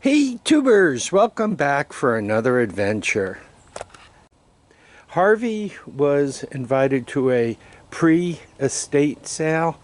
Hey tubers, welcome back for another adventure. Harvey was invited to a pre-estate sale.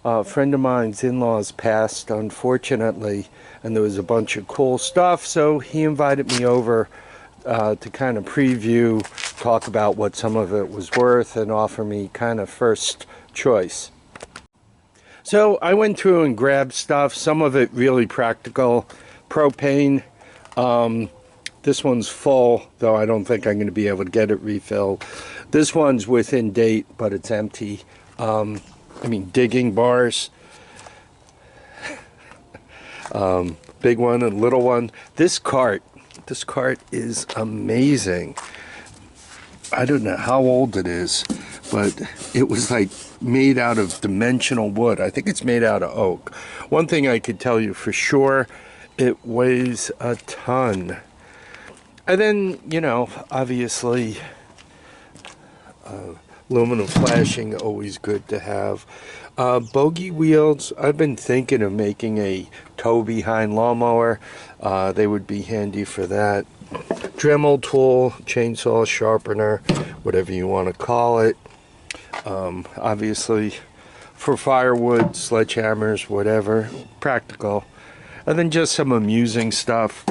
A friend of mine's in-laws passed, unfortunately, and there was a bunch of cool stuff, so he invited me over to kind of preview, talk about what some of it was worth, and offer me kind of first choice. So I went through and grabbed stuff, some of it really practical. Propane. This one's full, though I don't think I'm going to be able to get it refilled. This one's within date, but it's empty. Digging bars. Big one and little one. This cart is amazing. I don't know how old it is, but it was like made out of dimensional wood. I think it's made out of oak. One thing I could tell you for sure, it weighs a ton. And then, obviously, aluminum flashing, always good to have. Bogey wheels, I've been thinking of making a tow behind lawnmower. They would be handy for that. Dremel tool, chainsaw, sharpener, whatever you want to call it. Obviously, for firewood, sledgehammers, whatever, practical. And then just some amusing stuff.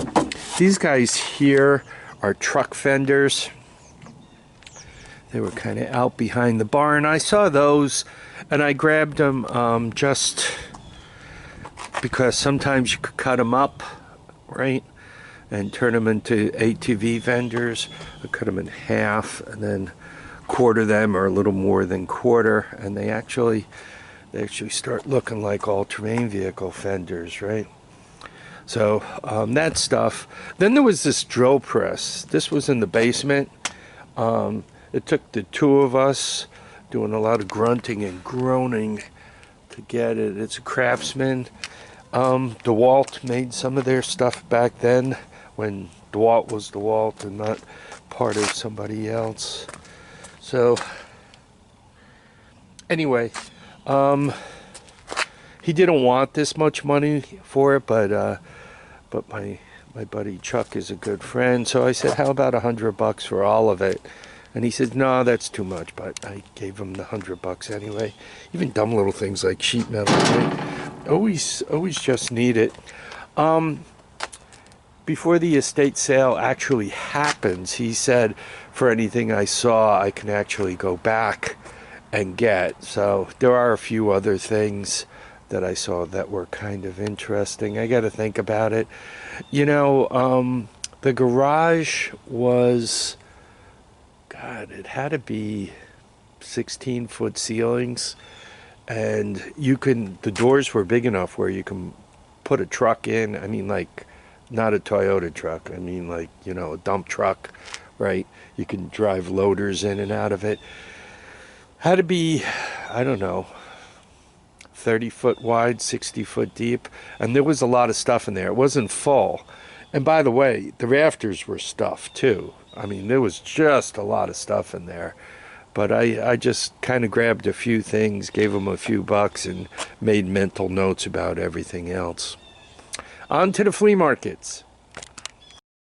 These guys here are truck fenders. They were kind of out behind the barn. I saw those and I grabbed them just because sometimes you could cut them up, right? And turn them into ATV fenders. I cut them in half and then quarter them, or a little more than quarter, and they actually start looking like all-terrain vehicle fenders, right? So that stuff. Then there was this drill press. This was in the basement. It took the two of us doing a lot of grunting and groaning to get it. It's a Craftsman. DeWalt made some of their stuff back then when DeWalt was DeWalt and not part of somebody else. So anyway, he didn't want this much money for it, but my buddy Chuck is a good friend, so I said, how about $100 for all of it? And he said, no, that's too much, but I gave him the $100 anyway. Even dumb little things like sheet metal, right? Always just need it. Before the estate sale actually happens, he said, for anything I saw, I can actually go back and get. So there are a few other things that I saw that were kind of interesting. I got to think about it. The garage was, God, it had to be 16-foot ceilings, and the doors were big enough where you can put a truck in. Not a Toyota truck. A dump truck, right? You can drive loaders in and out of it. Had to be, 30-foot wide, 60-foot deep, and there was a lot of stuff in there. It wasn't full. And by the way, the rafters were stuffed too. There was just a lot of stuff in there. But I just kind of grabbed a few things, gave them a few bucks, and made mental notes about everything else. On to the flea markets.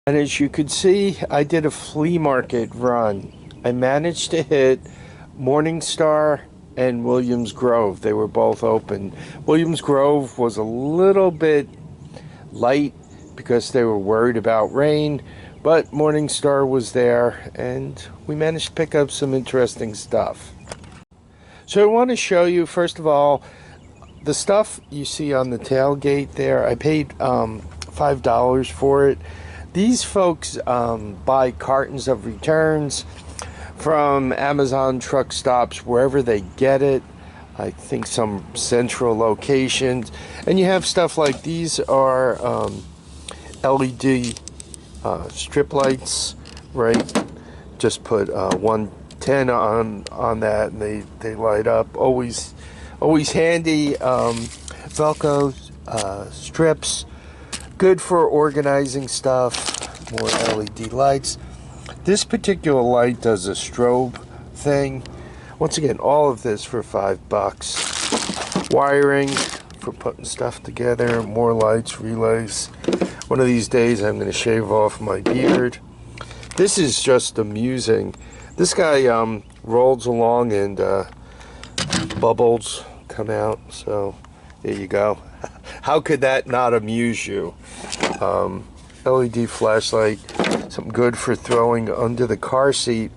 And as you could see, I did a flea market run. I managed to hit Morningstar and Williams Grove. They were both open. Williams Grove was a little bit light because they were worried about rain, but Morningstar was there, and we managed to pick up some interesting stuff. So I want to show you, first of all, the stuff you see on the tailgate there. I paid $5 for it. These folks buy cartons of returns from Amazon truck stops, wherever they get it. I think some central locations. And you have stuff like these are LED strip lights, right? Just put 110 on that and they light up. Always handy. Velcro strips, good for organizing stuff. More LED lights. This particular light does a strobe thing. Once again, all of this for $5. Wiring for putting stuff together, more lights, relays. One of these days I'm going to shave off my beard. This is just amusing. This guy rolls along and bubbles come out, so there you go. How could that not amuse you? LED flashlight, something good for throwing under the car seat.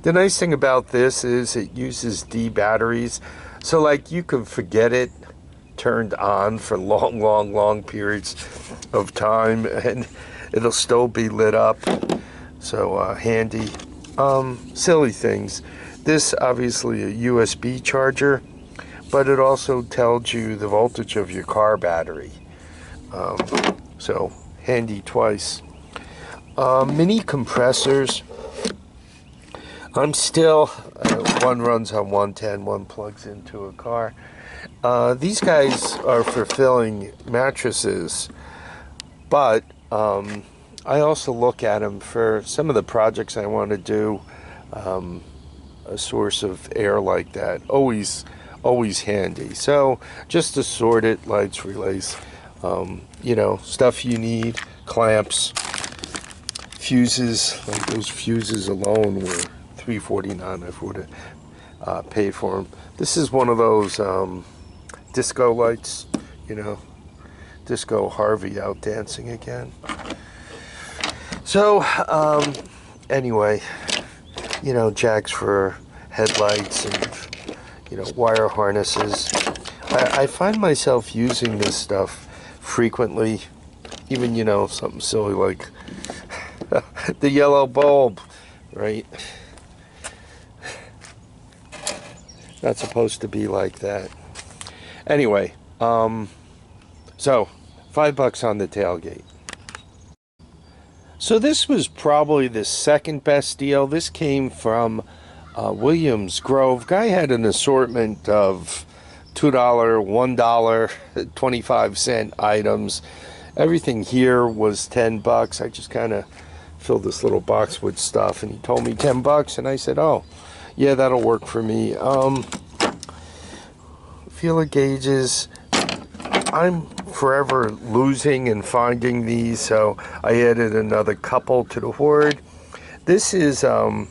The nice thing about this is it uses D batteries, so like you can forget it turned on for long periods of time and it'll still be lit up. So handy. Silly things. This obviously a USB charger, but it also tells you the voltage of your car battery. So handy twice. Mini compressors. I'm still, one runs on 110, one plugs into a car. These guys are for filling mattresses, but I also look at them for some of the projects I want to do, a source of air like that. Always handy. So just assorted it, lights, relays, you know, stuff you need, clamps, fuses. Like those fuses alone were $3.49. I would have paid for them. This is one of those disco lights, you know, disco Harvey out dancing again. So anyway, you know, jacks for headlights and, you know, wire harnesses. I find myself using this stuff frequently, even, you know, something silly like the yellow bulb, right? Not supposed to be like that. Anyway, so $5 on the tailgate. So this was probably the second best deal. This came from Williams Grove. Guy had an assortment of $2, $1, 25-cent items. Everything here was $10. I just kind of filled this little box with stuff, and he told me $10, and I said, oh, yeah, that'll work for me. Feeler gauges. I'm forever losing and finding these, so I added another couple to the hoard. This is a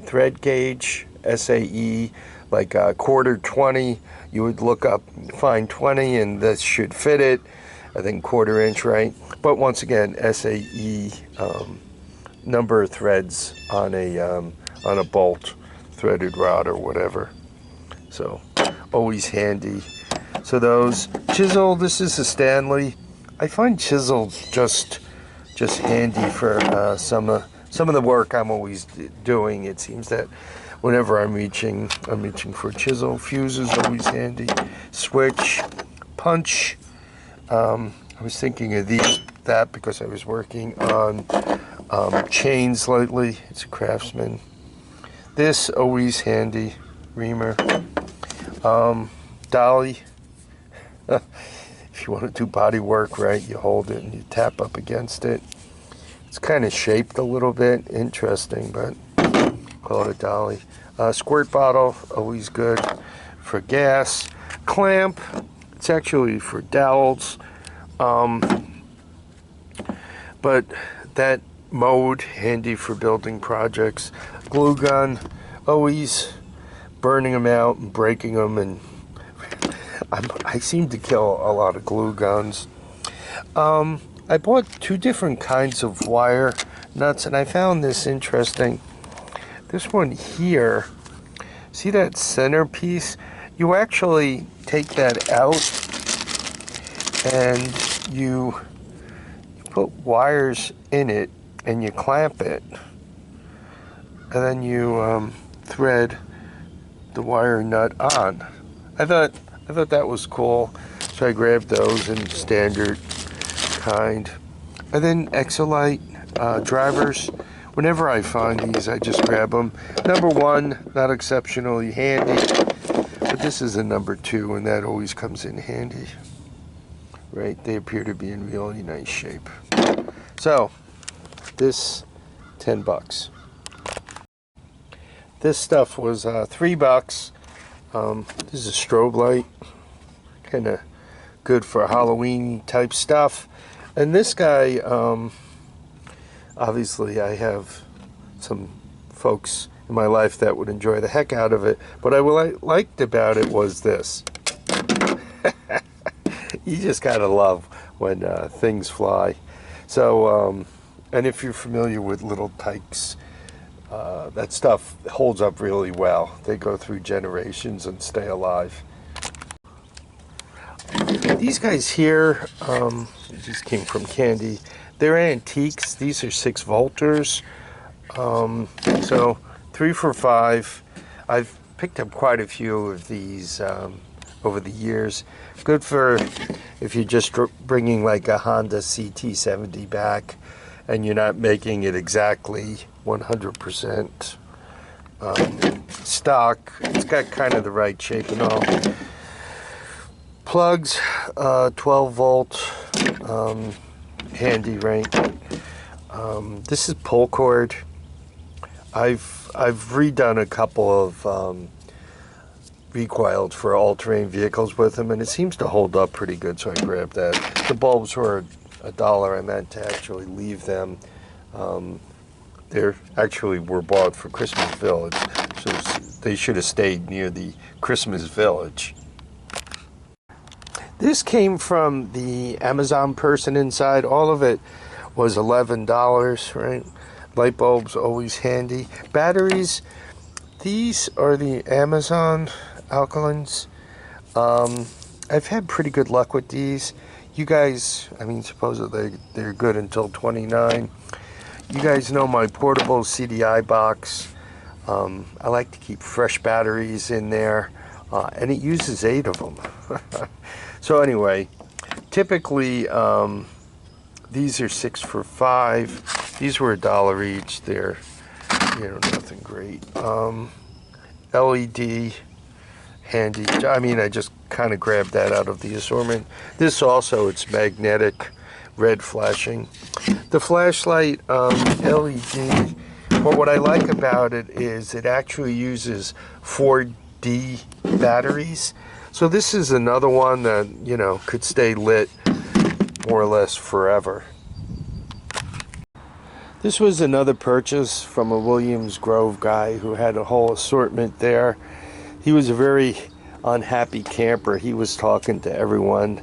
thread gauge, SAE, like a quarter 20. You would look up, find 20, and this should fit it. I think quarter inch, right? But once again, SAE, number of threads on a bolt, threaded rod or whatever. So always handy. So those chisel. This is a Stanley. I find chisel just handy for some of the work I'm always doing. It seems that whenever I'm reaching for chisel. Fuse is always handy. Switch, punch. I was thinking of that because I was working on chains lately. It's a Craftsman. This always handy. Reamer. Dolly. If you want to do body work, right, you hold it and you tap up against it. It's kind of shaped a little bit. Interesting, but call it a dolly. Squirt bottle, always good for gas. Clamp, it's actually for dowels. But that mode, handy for building projects. Glue gun, always burning them out and breaking them, and I seem to kill a lot of glue guns. I bought two different kinds of wire nuts, and I found this interesting. This one here, see that center piece? You actually take that out and you put wires in it and you clamp it, and then you thread the wire nut on. I thought that was cool, so I grabbed those in standard kind. And then Exolite drivers. Whenever I find these, I just grab them. Number one, not exceptionally handy, but this is a number two, and that always comes in handy. Right? They appear to be in really nice shape. So, this, $10. This stuff was $3. This is a strobe light, kind of good for Halloween type stuff. And this guy, obviously I have some folks in my life that would enjoy the heck out of it, but what I liked about it was this. You just gotta love when things fly. So, and if you're familiar with little tykes, that stuff holds up really well. They go through generations and stay alive. These guys here, these came from Candy. They're antiques. These are 6 volters. So 3 for $5. I've picked up quite a few of these over the years. Good for if you're just bringing like a Honda CT70 back and you're not making it exactly 100% stock. It's got kind of the right shape and all. Plugs, 12 volt, handy, right? This is pull cord. I've redone a couple of recoiled for all-terrain vehicles with them, and it seems to hold up pretty good, so I grabbed that. The bulbs were $1. I meant to actually leave them. They actually were bought for Christmas Village, so they should have stayed near the Christmas Village. This came from the Amazon person inside. All of it was $11, right? Light bulbs, always handy. Batteries, these are the Amazon alkalines. I've had pretty good luck with these. You guys, I mean, supposedly they're good until 29. You guys know my portable CDI box. I like to keep fresh batteries in there, and it uses 8 of them. So anyway, typically these are 6 for $5. These were $1 each. They're, nothing great. LED, handy. I mean, I just kind of grabbed that out of the assortment. This also, it's magnetic, red flashing. The flashlight, LED. But what I like about it is it actually uses 4D batteries. So this is another one that, could stay lit more or less forever. This was another purchase from a Williams Grove guy who had a whole assortment there. He was a very unhappy camper. He was talking to everyone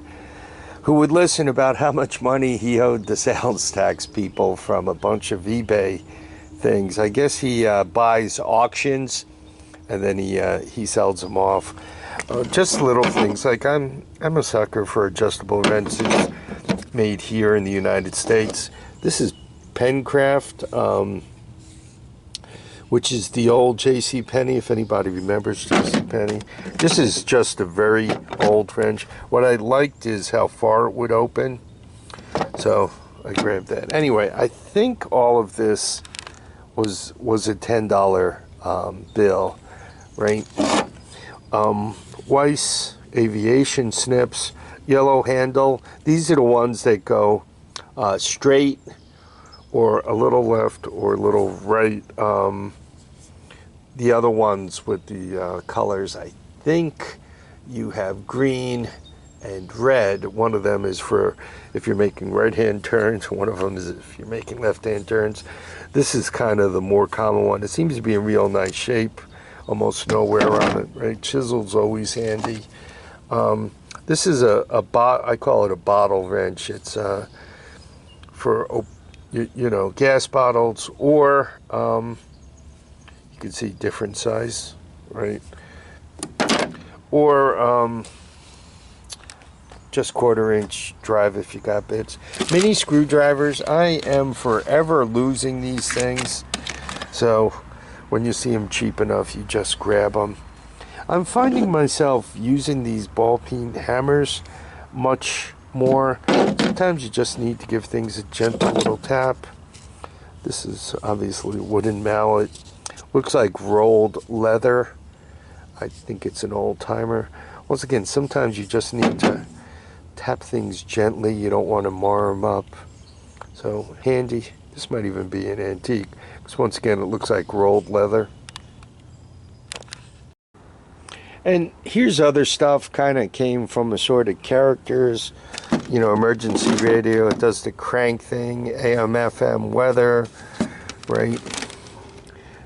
who would listen about how much money he owed the sales tax people from a bunch of eBay things. I guess he buys auctions and then he sells them off. Just little things like I'm a sucker for adjustable wrenches made here in the United States. This is Pencraft, which is the old JCPenney, if anybody remembers JCPenney. This is just a very old wrench. What I liked is how far it would open, so I grabbed that. Anyway, I think all of this was a $10 bill, right? Weiss aviation snips, yellow handle. These are the ones that go straight or a little left or a little right. The other ones with the colors, I think you have green and red. One of them is for if you're making right-hand turns. One of them is if you're making left-hand turns. This is kind of the more common one. It seems to be in real nice shape. Almost no wear on it, right? Chisel's always handy. This is I call it a bottle wrench. It's for gas bottles, or you can see different size, right? Or just 1/4 inch drive if you got bits. Mini screwdrivers. I am forever losing these things, so when you see them cheap enough, you just grab them. I'm finding myself using these ball peen hammers much more. Sometimes you just need to give things a gentle little tap. This is obviously a wooden mallet. Looks like rolled leather. I think it's an old timer. Once again, sometimes you just need to tap things gently. You don't want to mar them up. So handy. This might even be an antique, because once again it looks like rolled leather. And here's other stuff, kind of came from assorted characters. you know, emergency radio. It does the crank thing, AM, FM, weather, right?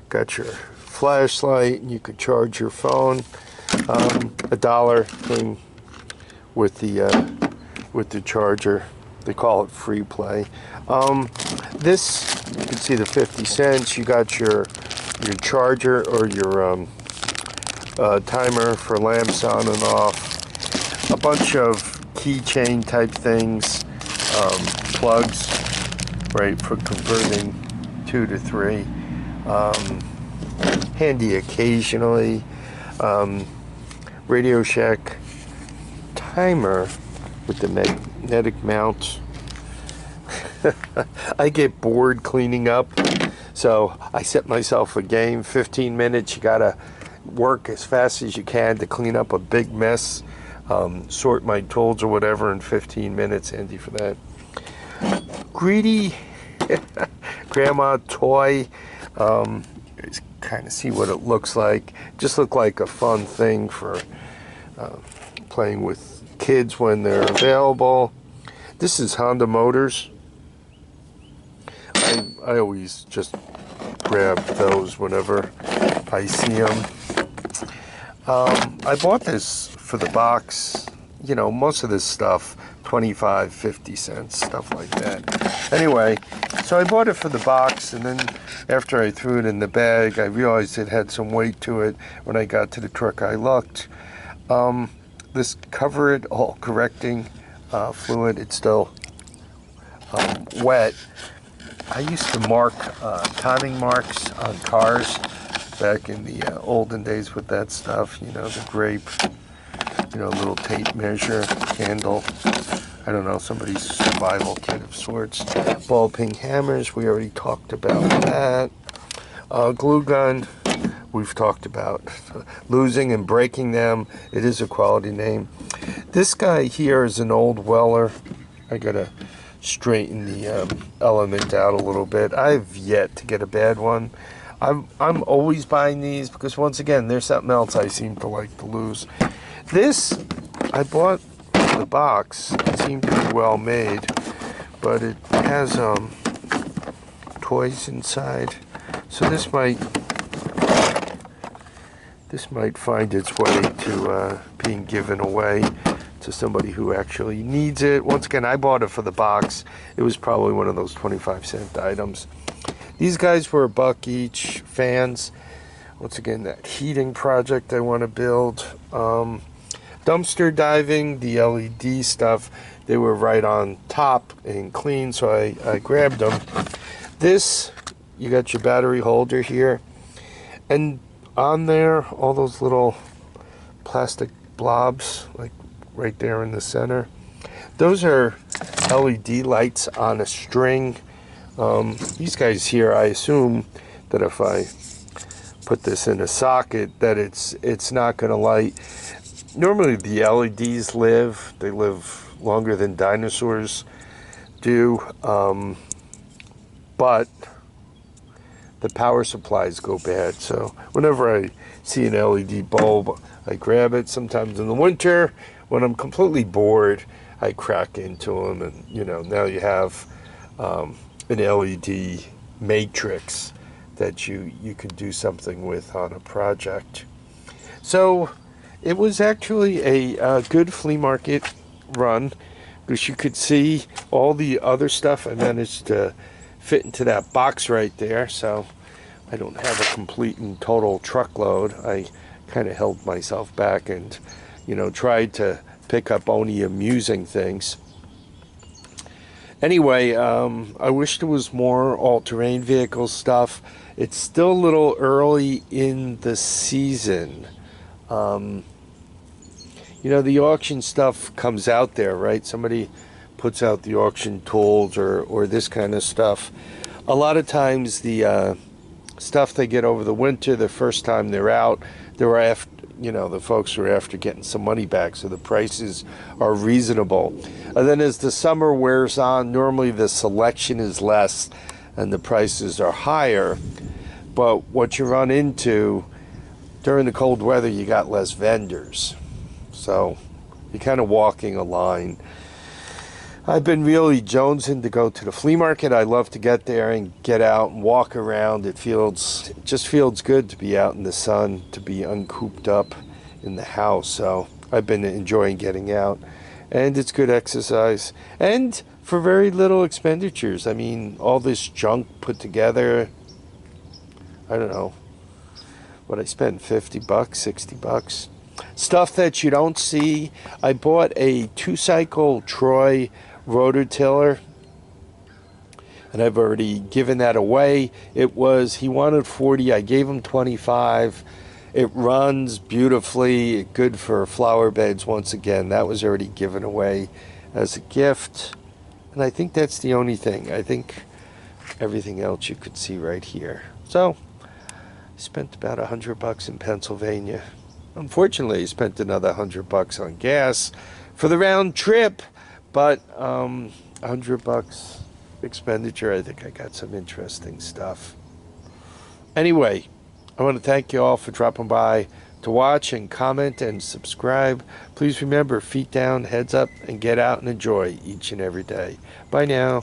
Got your flashlight, and you could charge your phone. $1 came with the charger. They call it free play. This, you can see the 50 cents. You got your charger or your timer for lamps on and off. A bunch of keychain type things, plugs, right, for converting 2 to 3. Handy occasionally. Radio Shack timer with the magnetic mount. I get bored cleaning up, so I set myself a game. 15 minutes, you gotta work as fast as you can to clean up a big mess. Sort my tools or whatever in 15 minutes. Handy for that. Greedy grandma toy. Just kind of see what it looks like. Just look like a fun thing for playing with kids when they're available. This is Honda Motors. I always just grab those whenever I see them. I bought this for the box. You know, most of this stuff, 25, 50 cents, stuff like that. Anyway, so I bought it for the box, and then after I threw it in the bag, I realized it had some weight to it. When I got to the truck, I looked. This Cover It All Correcting fluid, it's still wet. I used to mark timing marks on cars back in the olden days with that stuff, you know, the grape, you know, little tape measure, handle, I don't know, somebody's survival kit of sorts. Ball peen hammers, we already talked about that. Glue gun, we've talked about losing and breaking them. It is a quality name. This guy here is an old Weller. I gotta straighten the element out a little bit. I've yet to get a bad one. I'm always buying these because, once again, there's something else I seem to like to lose. This I bought the box. It seemed to be well made, but it has toys inside, so this might find its way to being given away to somebody who actually needs it. Once again, I bought it for the box. It was probably one of those 25-cent items. These guys were $1 each. Fans. Once again, that heating project I want to build. Dumpster diving, the LED stuff, they were right on top and clean, so I grabbed them. This, you got your battery holder here, and on there, all those little plastic blobs, like right there in the center. Those are LED lights on a string. These guys here, I assume that if I put this in a socket, that it's not going to light. Normally the LEDs live longer than dinosaurs do, but the power supplies go bad. So whenever I see an LED bulb, I grab it. Sometimes in the winter, when I'm completely bored, I crack into them, and you know, now you have an LED matrix that you can do something with on a project. So it was actually a good flea market run, because you could see all the other stuff I managed to fit into that box right there. So I don't have a complete and total truckload. I kind of held myself back and, you know, tried to pick up only amusing things. Anyway, I wish there was more all-terrain vehicle stuff. It's still a little early in the season. You know, the auction stuff comes out there, right? Somebody puts out the auction tools or this kind of stuff. A lot of times the stuff they get over the winter, the first time they're out, they're after, you know, the folks are after getting some money back, so the prices are reasonable. And then as the summer wears on, normally the selection is less and the prices are higher. But what you run into during the cold weather, you got less vendors. So you're kind of walking a line. I've been really jonesing to go to the flea market. I love to get there and get out and walk around. It just feels good to be out in the sun, to be uncooped up in the house. So I've been enjoying getting out, and it's good exercise and for very little expenditures. I mean, all this junk put together, I don't know what I spent, $50, $60. Stuff that you don't see. I bought a 2-cycle Troy rototiller, and I've already given that away. He wanted 40, I gave him 25. It runs beautifully, good for flower beds. Once again, that was already given away as a gift. And I think that's the only thing. I think everything else you could see right here. So I spent about $100 in Pennsylvania. Unfortunately, I spent another $100 on gas for the round trip, but $100 expenditure. I think I got some interesting stuff. Anyway, I want to thank you all for dropping by to watch and comment and subscribe. Please remember, feet down, heads up, and get out and enjoy each and every day. Bye now.